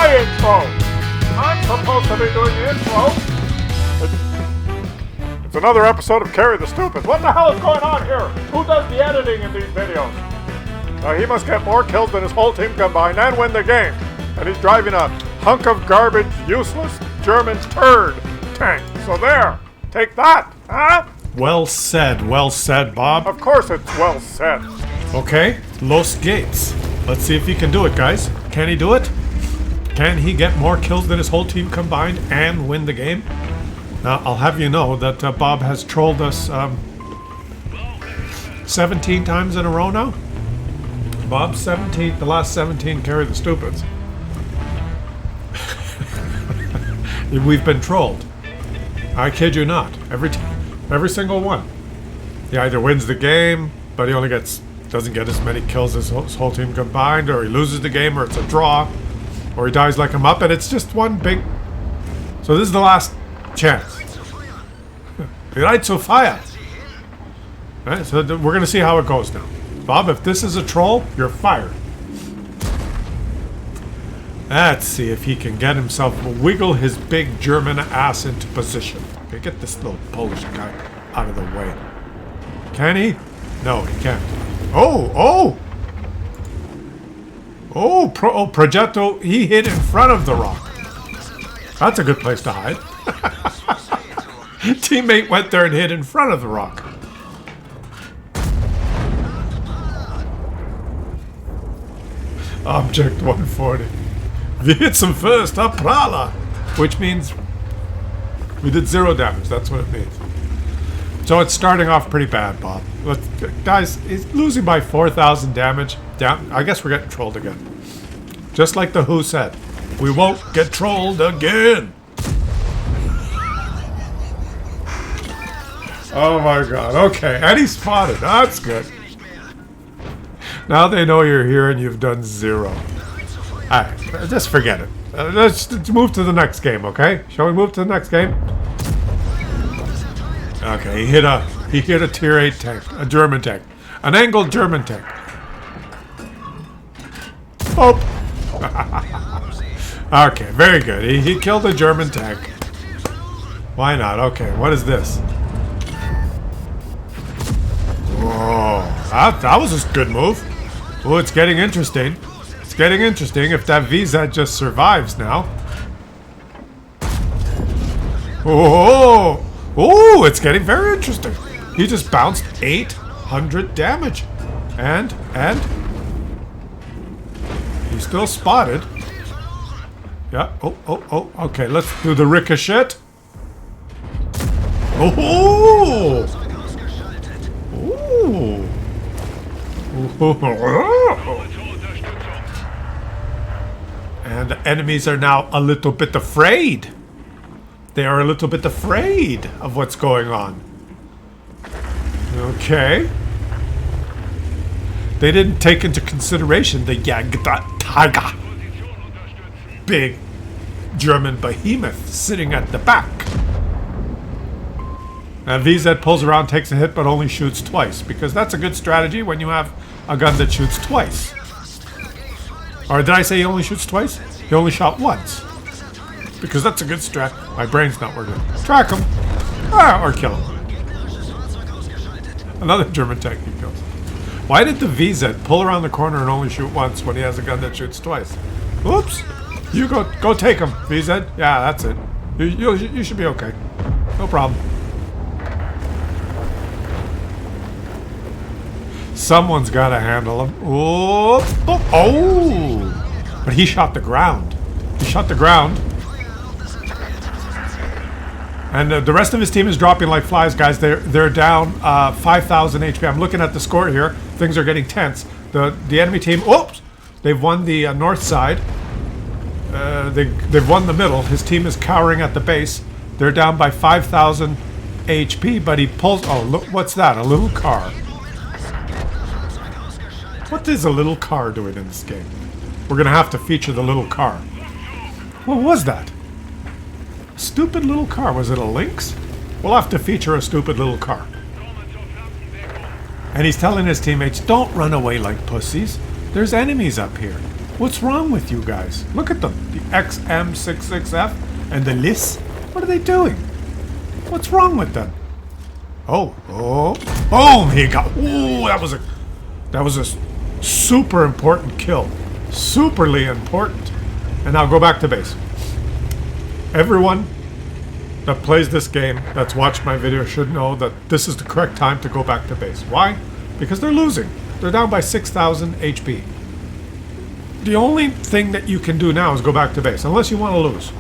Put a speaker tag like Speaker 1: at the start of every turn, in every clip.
Speaker 1: my intro! I'm supposed to be doing the intro. It's another episode of Carry the Stupid. What the hell is going on here? Who does the editing in these videos? He must get more kills than his whole team combined and win the game. And he's driving a hunk of garbage, useless German turd tank. So there, take that, huh?
Speaker 2: Well said, Bob.
Speaker 1: Of course it's well said.
Speaker 2: Okay, Los Gates. Let's see if he can do it, guys. Can he do it? Can he get more kills than his whole team combined and win the game? Now, I'll have you know that Bob has trolled us 17 times in a row now. Bob, the last 17 Carry the Stupids. We've been trolled. I kid you not. Every single one. He either wins the game, but he only doesn't get as many kills as his whole team combined, or he loses the game, or it's a draw, or he dies like a muppet. It's just one big... So this is the last chance. Right, so fire. Alright, so we're going to see how it goes now. Bob, if this is a troll, you're fired. Let's see if he can get himself, wiggle his big German ass into position. Okay, get this little Polish guy out of the way. Can he? No, he can't. Oh, Progetto, he hid in front of the rock. That's a good place to hide. Teammate went there and hid in front of the rock. Object 140. We hit some first, a prala, which means we did 0 damage. That's what it means. So it's starting off pretty bad, Bob. Guys, he's losing by 4,000 damage. I guess we're getting trolled again. Just like the Who said, we won't get trolled again. Oh my God. Okay, and he's spotted. That's good. Now they know you're here and you've done 0. Alright, just forget it. Let's move to the next game, okay? Shall we move to the next game? Okay, he hit a tier 8 tank, a German tank. An angled German tank. Oh! Okay, very good. He killed a German tank. Why not? Okay, what is this? Whoa, that was a good move. Oh, it's getting interesting. It's getting interesting if that VZ just survives now. Oh, it's getting very interesting. He just bounced 800 damage. And he's still spotted. Yeah, oh, okay, let's do the ricochet. Oh! Ooh. And the enemies are now a little bit afraid. They are a little bit afraid of what's going on. Okay. They didn't take into consideration the Jagdtiger. Big German behemoth sitting at the back. Now VZ pulls around, takes a hit, but only shoots twice. Because that's a good strategy when you have a gun that shoots twice. Or did I say he only shoots twice? He only shot once. Because that's a good strat. My brain's not working. Track him. Or kill him. Another German tank he kills. Why did the VZ pull around the corner and only shoot once when he has a gun that shoots twice? Oops. You go take him, VZ. Yeah, that's it. You should be okay. No problem. Someone's got to handle him. Oh! But he shot the ground. He shot the ground. And the rest of his team is dropping like flies, guys. They're down 5,000 HP. I'm looking at the score here. Things are getting tense. The enemy team, oops! They've won the north side. They've won the middle. His team is cowering at the base. They're down by 5,000 HP, but he pulls... Oh, look, what's that? A little car. What is a little car doing in this game? We're going to have to feature the little car. What was that? Stupid little car. Was it a Lynx? We'll have to feature a stupid little car. And he's telling his teammates, don't run away like pussies. There's enemies up here. What's wrong with you guys? Look at them. The XM66F and the LIS. What are they doing? What's wrong with them? Oh, boom! He got. Ooh, that was a super important kill. Superly important. And now go back to base. Everyone that plays this game, that's watched my video, should know that this is the correct time to go back to base. Why? Because they're losing. They're down by 6,000 HP. The only thing that you can do now is go back to base, unless you want to lose.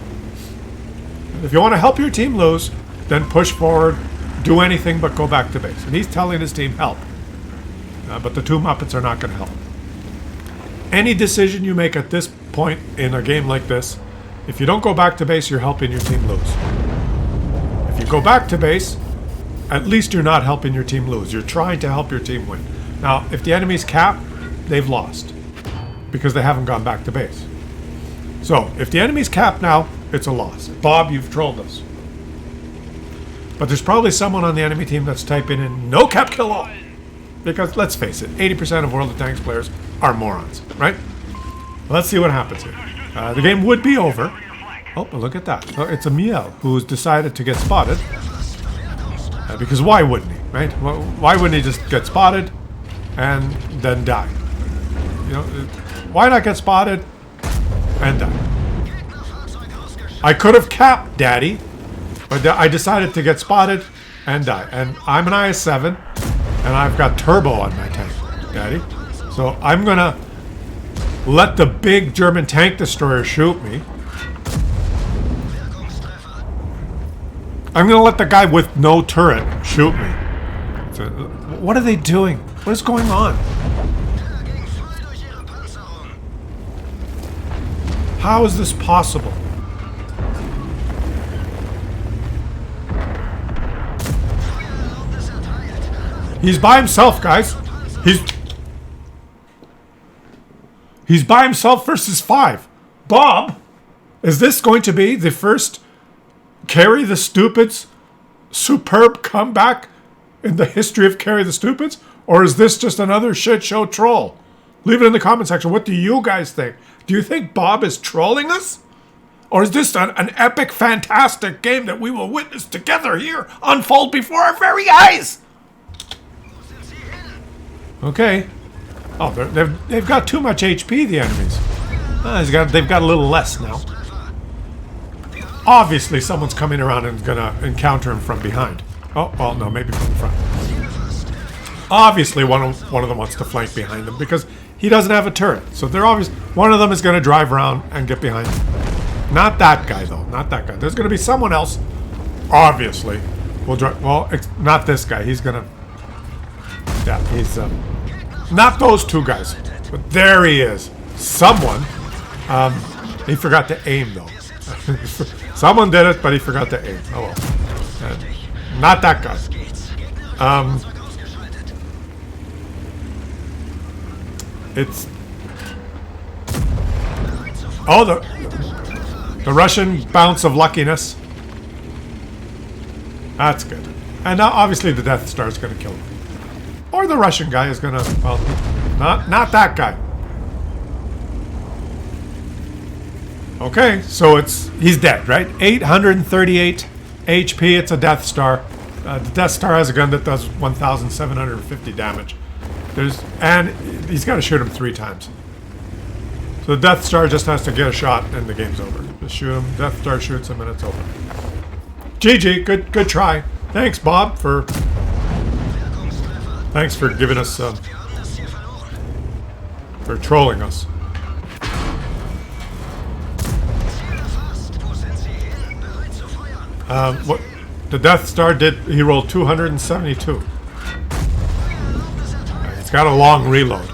Speaker 2: If you want to help your team lose, then push forward, do anything but go back to base. And he's telling his team, help. But the two Muppets are not going to help. Any decision you make at this point in a game like this, if you don't go back to base, you're helping your team lose. If you go back to base, at least you're not helping your team lose. You're trying to help your team win. Now, if the enemy's capped, they've lost. Because they haven't gone back to base. So, if the enemy's capped now, it's a loss. Bob, you've trolled us. But there's probably someone on the enemy team that's typing in no cap kill all. Because, let's face it, 80% of World of Tanks players are morons, right? Let's see what happens here. The game would be over. Oh, but look at that. So it's a Miel who's decided to get spotted. Because why wouldn't he, right? Why wouldn't he just get spotted and then die? You know, why not get spotted and die? I could have capped Daddy, but I decided to get spotted and die. And I'm an IS-7, and I've got turbo on my tank, Daddy. So I'm gonna let the big German tank destroyer shoot me. I'm gonna let the guy with no turret shoot me. So, what are they doing? What is going on? How is this possible? He's by himself, guys. He's by himself versus 5. Bob, is this going to be the first Carry the Stupid's superb comeback in the history of Carry the Stupids? Or is this just another shit show troll? Leave it in the comment section. What do you guys think? Do you think Bob is trolling us? Or is this an epic, fantastic game that we will witness together here unfold before our very eyes? Okay. Oh, they've got too much HP, the enemies. They've got a little less now. Obviously, someone's coming around and gonna encounter him from behind. Oh, well, no, maybe from the front. Obviously, one of them wants to flank behind him because he doesn't have a turret. So they're obvious. One of them is going to drive around and get behind him. Not that guy, though. Not that guy. There's going to be someone else. Obviously, will drive. Well, not this guy. He's going to. Yeah, he's not those two guys. But there he is. Someone. He forgot to aim, though. Someone did it, but he forgot to aim. Oh well. Not that guy. It's... Oh, the Russian bounce of luckiness. That's good. And now, obviously, the Death Star is going to kill him. Or the Russian guy is going to... Well, not that guy. Okay, so he's dead, right? 838 HP. It's a Death Star. The Death Star has a gun that does 1,750 damage. And he's got to shoot him 3 times. So the Death Star just has to get a shot and the game's over. Just shoot him. Death Star shoots him and it's over. GG. Good try. Thanks, Bob, for giving us for trolling us. What the Death Star did? He rolled 272. It's got a long reload.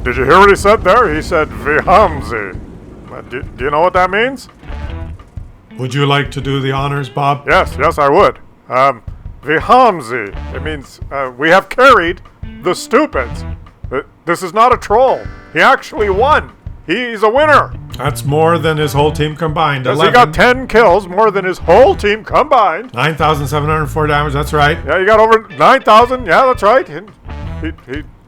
Speaker 1: Did you hear what he said there? He said, "Wir haben sie." Do you know what that means?
Speaker 2: Would you like to do the honors, Bob?
Speaker 1: Yes, I would. Wir haben sie. It means we have carried the stupids. This is not a troll. He actually won. He's a winner.
Speaker 2: That's more than his whole team combined.
Speaker 1: Yes, he got 10 kills, more than his whole team combined.
Speaker 2: 9,704 damage, that's right.
Speaker 1: Yeah, he got over 9,000. Yeah, that's right.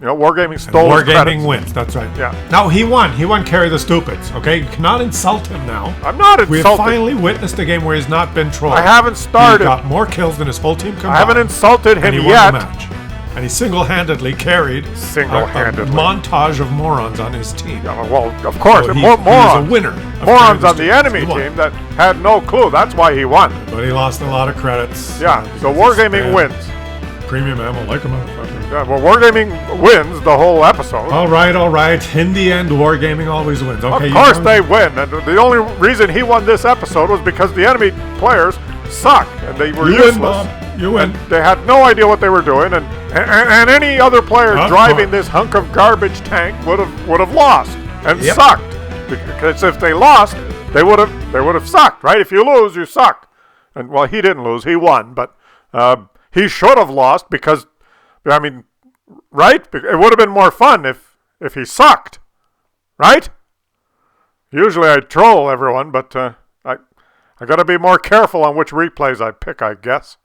Speaker 1: Wargaming stole his credits.
Speaker 2: Wargaming wins, that's right.
Speaker 1: Yeah.
Speaker 2: Now, he won. He won Carry the Stupids, okay? You cannot insult him now.
Speaker 1: I'm not insulted.
Speaker 2: We have finally witnessed a game where he's not been trolled.
Speaker 1: I haven't started.
Speaker 2: He got more kills than his whole team combined.
Speaker 1: I haven't insulted him
Speaker 2: and he
Speaker 1: yet.
Speaker 2: won the match. And he single-handedly carried a montage of morons on his team.
Speaker 1: Yeah, well, of course,
Speaker 2: So
Speaker 1: morons.
Speaker 2: He was a winner.
Speaker 1: Morons on the enemy team that had no clue. That's why he won.
Speaker 2: But he lost a lot of credits.
Speaker 1: Yeah, so Wargaming wins.
Speaker 2: Premium ammo, like a motherfucker.
Speaker 1: Yeah, well, Wargaming wins the whole episode.
Speaker 2: All right. In the end, Wargaming always wins. Okay,
Speaker 1: of course they win. And the only reason he won this episode was because the enemy players suck and they were useless.
Speaker 2: Win, Bob. You win.
Speaker 1: And they had no idea what they were doing, and any other player driving this hunk of garbage tank would have lost and sucked. Because if they lost, they would have sucked, right? If you lose, you suck. And well, he didn't lose; he won, but he should have lost because, I mean, right? It would have been more fun if he sucked, right? Usually I troll everyone, but I got to be more careful on which replays I pick, I guess.